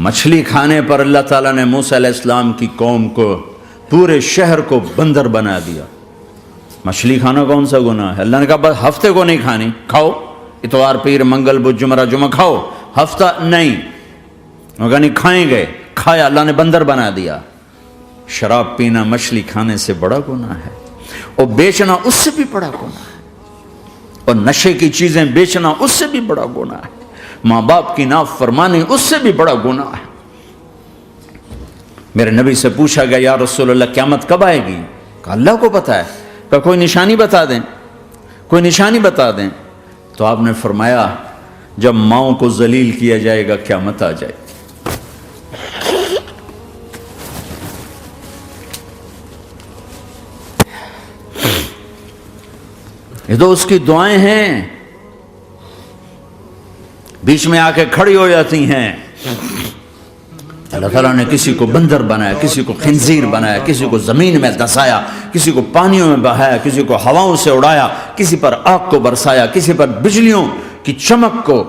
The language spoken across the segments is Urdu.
مچھلی کھانے پر اللہ تعالیٰ نے موسیٰ علیہ السلام کی قوم کو، پورے شہر کو بندر بنا دیا۔ مچھلی کھانا کون سا گناہ ہے؟ اللہ نے کہا بس ہفتے کو نہیں کھانی، کھاؤ اتوار پیر منگل بدھ جمعہ جمعہ کھاؤ، ہفتہ نہیں۔ وہ کہا نہیں کھائیں گے، کھایا، اللہ نے بندر بنا دیا۔ شراب پینا مچھلی کھانے سے بڑا گناہ ہے، اور بیچنا اس سے بھی بڑا گناہ ہے، اور نشے کی چیزیں بیچنا اس سے بھی بڑا گناہ ہے، ماں باپ کی نافرمانی اس سے بھی بڑا گناہ ہے۔ میرے نبی سے پوچھا گیا یا رسول اللہ قیامت کب آئے گی؟ کہا اللہ کو پتا ہے۔ کہا کوئی نشانی بتا دیں، کوئی نشانی بتا دیں۔ تو آپ نے فرمایا جب ماؤں کو ذلیل کیا جائے گا قیامت آ جائے گی۔ یہ تو اس کی دعائیں ہیں، بیچ میں آ کے کھڑی ہو جاتی ہیں۔ اللہ تعالیٰ نے کسی کو بندر بنایا، کسی کو خنزیر بنایا، کسی کو زمین میں دسایا، کسی کو پانیوں میں بہایا، کسی کو ہواؤں سے اڑایا، کسی پر آگ کو برسایا، کسی پر بجلیوں کی چمک کو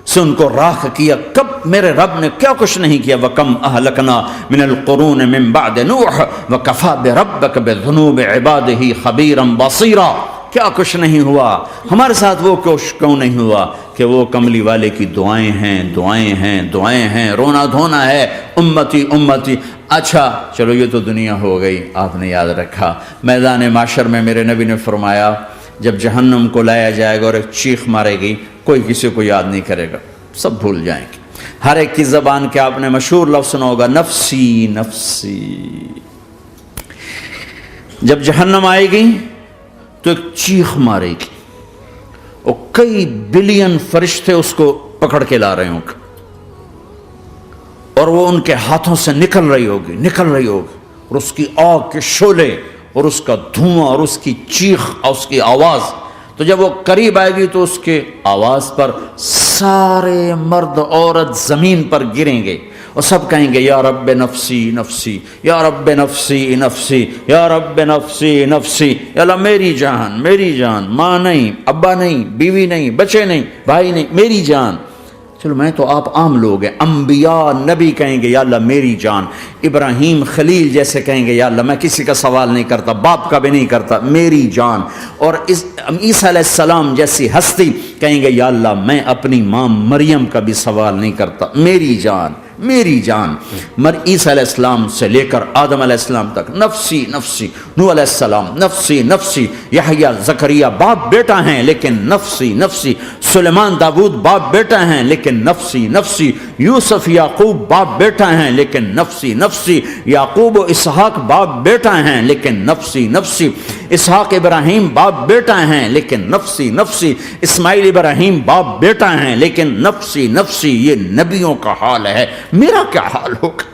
سے ان کو راکھ کیا۔ کب میرے رب نے کیا کچھ نہیں کیا۔ وَكَمْ أَهْلَكْنَا مِنَ الْقُرُونِ مِنْ بَعْدِ نُوحٍ وَكَفَى بِرَبِّكَ بِذُنُوبِ عِبَادِهِ خَبِيرًا بَصِيرًا۔ کیا کچھ نہیں ہوا ہمارے ساتھ، وہ کچھ کیوں نہیں ہوا کہ وہ کملی والے کی دعائیں ہیں، دعائیں ہیں، دعائیں ہیں، رونا دھونا ہے، امتی امتی۔ اچھا چلو یہ تو دنیا ہو گئی، آپ نے یاد رکھا میدان معاشر میں میرے نبی نے فرمایا جب جہنم کو لایا جائے گا اور ایک چیخ مارے گی، کوئی کسی کو یاد نہیں کرے گا، سب بھول جائیں گے۔ ہر ایک کی زبان کے آپ نے مشہور لفظ سنا ہوگا نفسی نفسی۔ جب جہنم آئے گی تو ایک چیخ مارے گی، اور کئی بلین فرشتے اس کو پکڑ کے لا رہے ہوں گے، اور وہ ان کے ہاتھوں سے نکل رہی ہوگی، اور اس کی آگ کے شعلے اور اس کا دھواں اور اس کی چیخ اور اس کی آواز۔ تو جب وہ قریب آئے گی تو اس کے آواز پر سارے مرد عورت زمین پر گریں گے، اور سب کہیں گے یا رب نفسی نفسی، یا رب نفسی نفسی، یا رب نفسی نفسی۔ یا اللہ میری جان، میری جان، ماں نہیں، ابا نہیں، بیوی نہیں، بچے نہیں، بھائی نہیں، میری جان۔ چلو میں تو آپ عام لوگ ہیں، انبیاء نبی کہیں گے یا اللہ میری جان، ابراہیم خلیل جیسے کہیں گے یا اللہ میں کسی کا سوال نہیں کرتا، باپ کا بھی نہیں کرتا، میری جان۔ اور عیسیٰ علیہ السلام جیسی ہستی کہیں گے یا اللہ میں اپنی ماں مریم کا بھی سوال نہیں کرتا، میری جان، میری جان۔ عیسیٰ علیہ السلام سے لے کر آدم علیہ السلام تک نفسی نفسی، نوح علیہ السلام نفسی نفسی، یحییٰ زکریا باپ بیٹا ہیں لیکن نفسی نفسی، سلیمان داؤد باپ بیٹا ہیں لیکن نفسی نفسی، یوسف یعقوب باپ بیٹا ہیں لیکن نفسی نفسی، یعقوب و اسحاق باپ بیٹا ہیں لیکن نفسی نفسی، اسحاق ابراہیم باپ بیٹا ہیں لیکن نفسی نفسی، اسماعیل ابراہیم باپ بیٹا ہیں لیکن نفسی نفسی۔ یہ نبیوں کا حال ہے، میرا کیا حال ہوگا؟